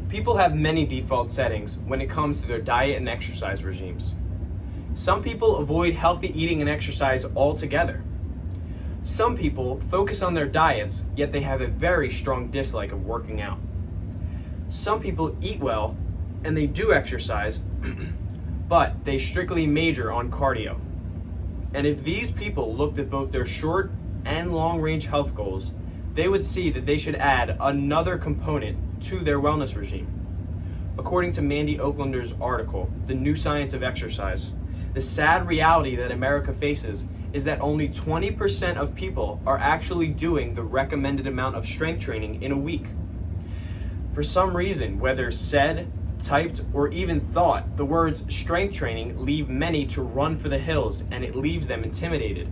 People have many default settings when it comes to their diet and exercise regimes. Some people avoid healthy eating and exercise altogether. Some people focus on their diets, yet they have a very strong dislike of working out. Some people eat well and they do exercise, but they strictly major on cardio. And if these people looked at both their short and long range health goals, they would see that they should add another component to their wellness regime. According to Mandy Oaklander's article, The New Science of Exercise, the sad reality that America faces is that only 20% of people are actually doing the recommended amount of strength training in a week. For some reason, whether said, typed, or even thought, the words strength training leave many to run for the hills, and it leaves them intimidated.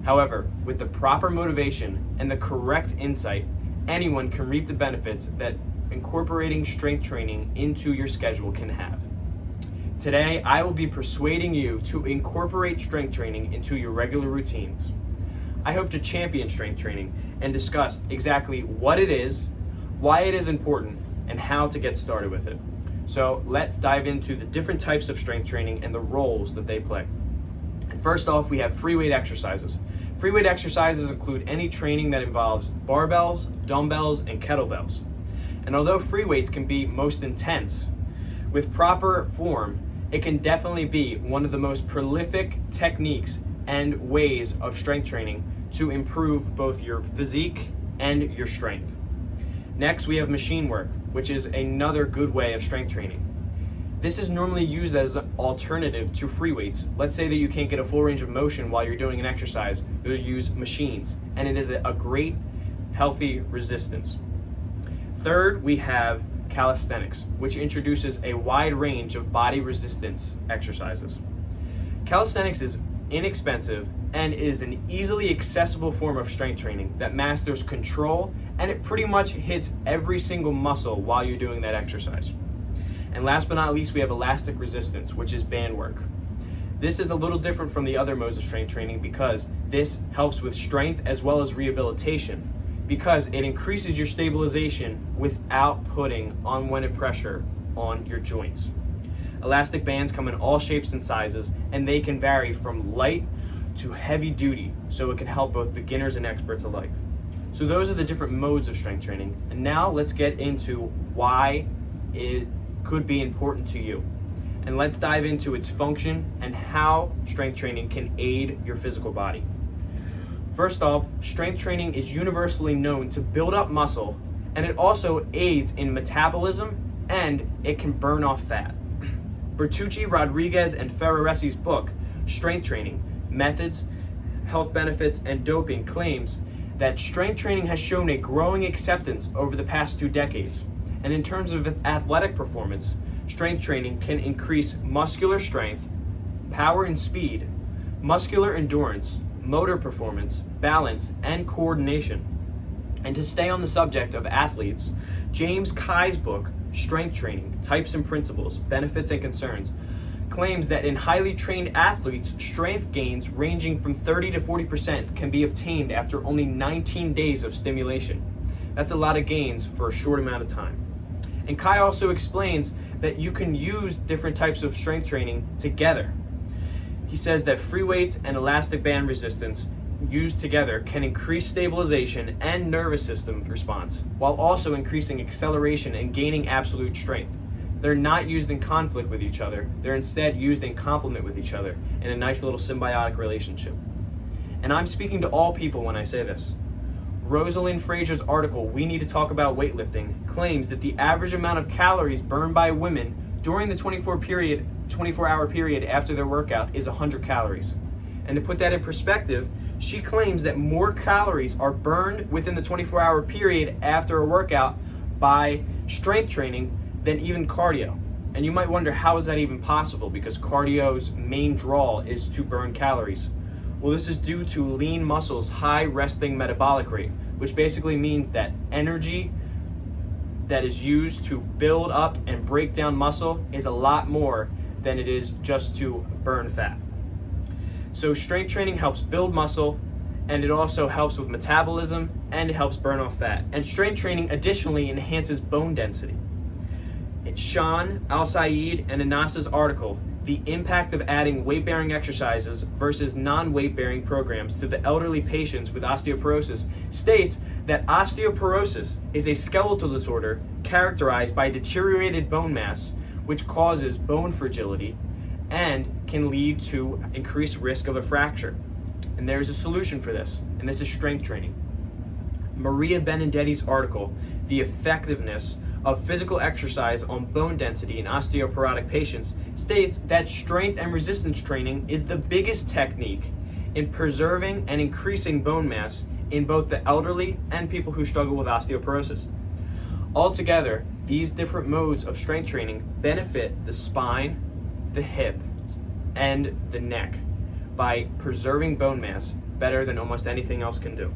However, with the proper motivation and the correct insight, anyone can reap the benefits that incorporating strength training into your schedule can have. Today, I will be persuading you to incorporate strength training into your regular routines. I hope to champion strength training and discuss exactly what it is, why it is important, and how to get started with it. So let's dive into the different types of strength training and the roles that they play. And first off, we have free weight exercises. Free weight exercises include any training that involves barbells, dumbbells, and kettlebells. And although free weights can be most intense, with proper form, it can definitely be one of the most prolific techniques and ways of strength training to improve both your physique and your strength. Next, we have machine work, which is another good way of strength training. This is normally used as an alternative to free weights. Let's say that you can't get a full range of motion while you're doing an exercise. You'll use machines, and it is a great, healthy resistance. Third, we have calisthenics, which introduces a wide range of body resistance exercises. Calisthenics is inexpensive and is an easily accessible form of strength training that masters control, and it pretty much hits every single muscle while you're doing that exercise. And last but not least, we have elastic resistance, which is band work. This is a little different from the other modes of strength training because this helps with strength as well as rehabilitation, because it increases your stabilization without putting unwanted pressure on your joints. Elastic bands come in all shapes and sizes, and they can vary from light to heavy duty, so it can help both beginners and experts alike. So those are the different modes of strength training, and now let's get into why it could be important to you. And let's dive into its function and how strength training can aid your physical body. First off, strength training is universally known to build up muscle, and it also aids in metabolism, and it can burn off fat. Bertucci, Rodriguez, and Ferraresi's book, Strength Training, Methods, Health Benefits, and Doping, claims that strength training has shown a growing acceptance over the past 2 decades. And in terms of athletic performance, strength training can increase muscular strength, power and speed, muscular endurance, motor performance, balance, and coordination. And to stay on the subject of athletes, James Kai's book, Strength Training, Types and Principles, Benefits and Concerns, claims that in highly trained athletes, strength gains ranging from 30 to 40% can be obtained after only 19 days of stimulation. That's a lot of gains for a short amount of time. And Kai also explains that you can use different types of strength training together. He says that free weights and elastic band resistance used together can increase stabilization and nervous system response, while also increasing acceleration and gaining absolute strength. They're not used in conflict with each other. They're instead used in complement with each other in a nice little symbiotic relationship. And I'm speaking to all people when I say this. Rosalind Frazier's article, We Need to Talk About Weightlifting, claims that the average amount of calories burned by women during the 24-hour period after their workout is 100 calories. And to put that in perspective, she claims that more calories are burned within the 24-hour period after a workout by strength training than even cardio. And you might wonder, how is that even possible? Because cardio's main draw is to burn calories. Well, this is due to lean muscles' high resting metabolic rate, which basically means that energy that is used to build up and break down muscle is a lot more than it is just to burn fat. So strength training helps build muscle, and it also helps with metabolism, and it helps burn off fat. And strength training additionally enhances bone density. Sean Al-Said and Anas's article, The Impact of Adding Weight-Bearing Exercises versus Non-Weight-Bearing Programs to the Elderly Patients with Osteoporosis, states that osteoporosis is a skeletal disorder characterized by deteriorated bone mass, which causes bone fragility and can lead to increased risk of a fracture. And there is a solution for this, and this is strength training. Maria Benedetti's article, The Effectiveness of Physical Exercise on Bone Density in Osteoporotic Patients, states that strength and resistance training is the biggest technique in preserving and increasing bone mass in both the elderly and people who struggle with osteoporosis. Altogether, these different modes of strength training benefit the spine, the hip, and the neck by preserving bone mass better than almost anything else can do.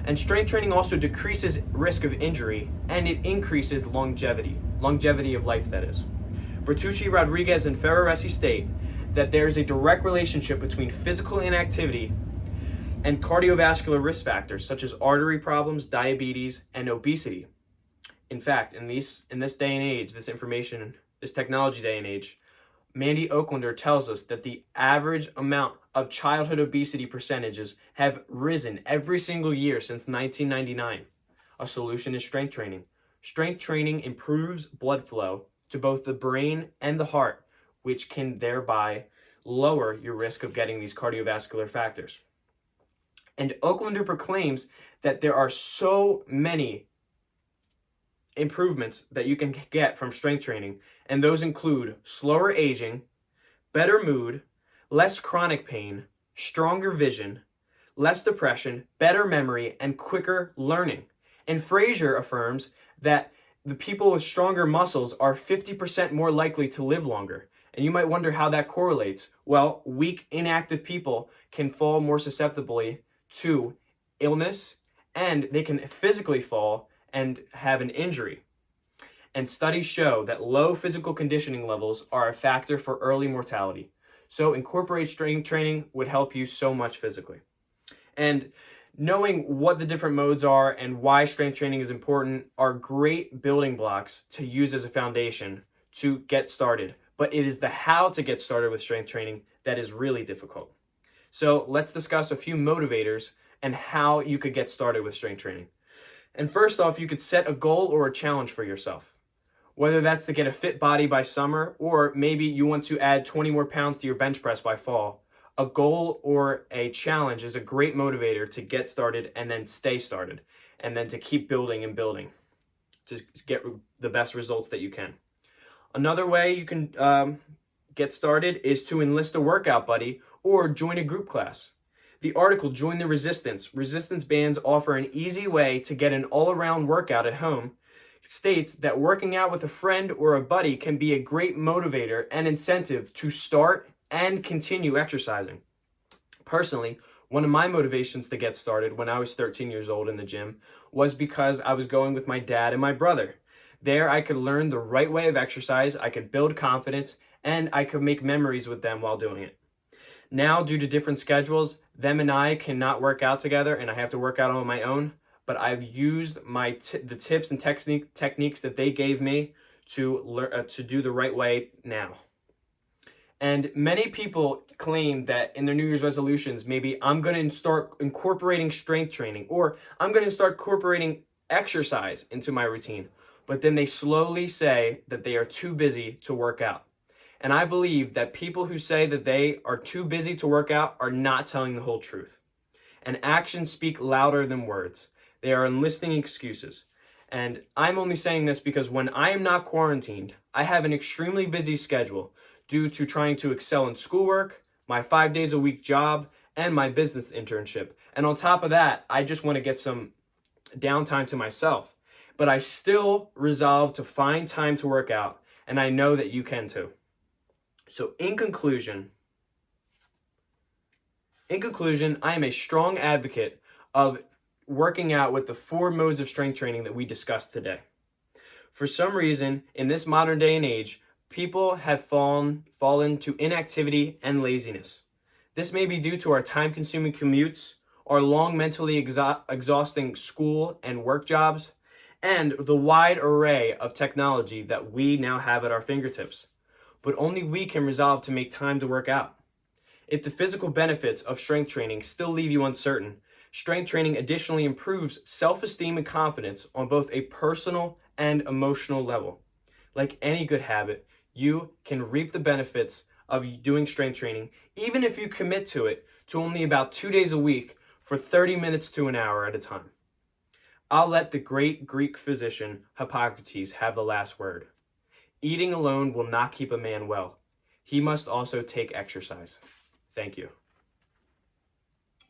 And strength training also decreases risk of injury, and it increases longevity of life, that is. Bertucci, Rodriguez, and Ferraresi state that there is a direct relationship between physical inactivity and cardiovascular risk factors such as artery problems, diabetes, and obesity. In fact, in this day and age, this technology day and age, Mandy Oaklander tells us that the average amount of childhood obesity percentages have risen every single year since 1999. A solution is strength training. Strength training improves blood flow to both the brain and the heart, which can thereby lower your risk of getting these cardiovascular factors. And Oaklander proclaims that there are so many improvements that you can get from strength training, and those include slower aging, better mood, less chronic pain, stronger vision, less depression, better memory, and quicker learning. And Fraser affirms that the people with stronger muscles are 50% more likely to live longer. And you might wonder how that correlates. Well, weak, inactive people can fall more susceptibly to illness, and they can physically fall and have an injury. And studies show that low physical conditioning levels are a factor for early mortality. So incorporate strength training would help you so much physically. And knowing what the different modes are and why strength training is important are great building blocks to use as a foundation to get started. But it is the how to get started with strength training that is really difficult. So let's discuss a few motivators and how you could get started with strength training. And first off, you could set a goal or a challenge for yourself. Whether that's to get a fit body by summer, or maybe you want to add 20 more pounds to your bench press by fall. A goal or a challenge is a great motivator to get started and then stay started, and then to keep building and building to get the best results that you can. Another way you can get started is to enlist a workout buddy or join a group class. The article, Join the Resistance Bands offer an easy way to get an all-around workout at home, states that working out with a friend or a buddy can be a great motivator and incentive to start and continue exercising. Personally, one of my motivations to get started when I was 13 years old in the gym was because I was going with my dad and my brother. There I could learn the right way of exercise, I could build confidence, and I could make memories with them while doing it. Now, due to different schedules, them and I cannot work out together, and I have to work out on my own. But I've used the tips and techniques that they gave me to do the right way now. And many people claim that in their New Year's resolutions, maybe I'm going to start incorporating strength training, or I'm going to start incorporating exercise into my routine. But then they slowly say that they are too busy to work out. And I believe that people who say that they are too busy to work out are not telling the whole truth. And actions speak louder than words. They are enlisting excuses. And I'm only saying this because when I am not quarantined, I have an extremely busy schedule due to trying to excel in schoolwork, my 5 days a week job, and my business internship. And on top of that, I just want to get some downtime to myself. But I still resolve to find time to work out, and I know that you can too. So in conclusion, I am a strong advocate of working out with the 4 modes of strength training that we discussed today. For some reason, in this modern day and age, people have fallen to inactivity and laziness. This may be due to our time-consuming commutes, our long mentally exhausting school and work jobs, and the wide array of technology that we now have at our fingertips. But only we can resolve to make time to work out. If the physical benefits of strength training still leave you uncertain, strength training additionally improves self-esteem and confidence on both a personal and emotional level. Like any good habit, you can reap the benefits of doing strength training even if you commit to it to only about 2 days a week for 30 minutes to an hour at a time. I'll let the great Greek physician Hippocrates have the last word. Eating alone will not keep a man well. He must also take exercise. Thank you.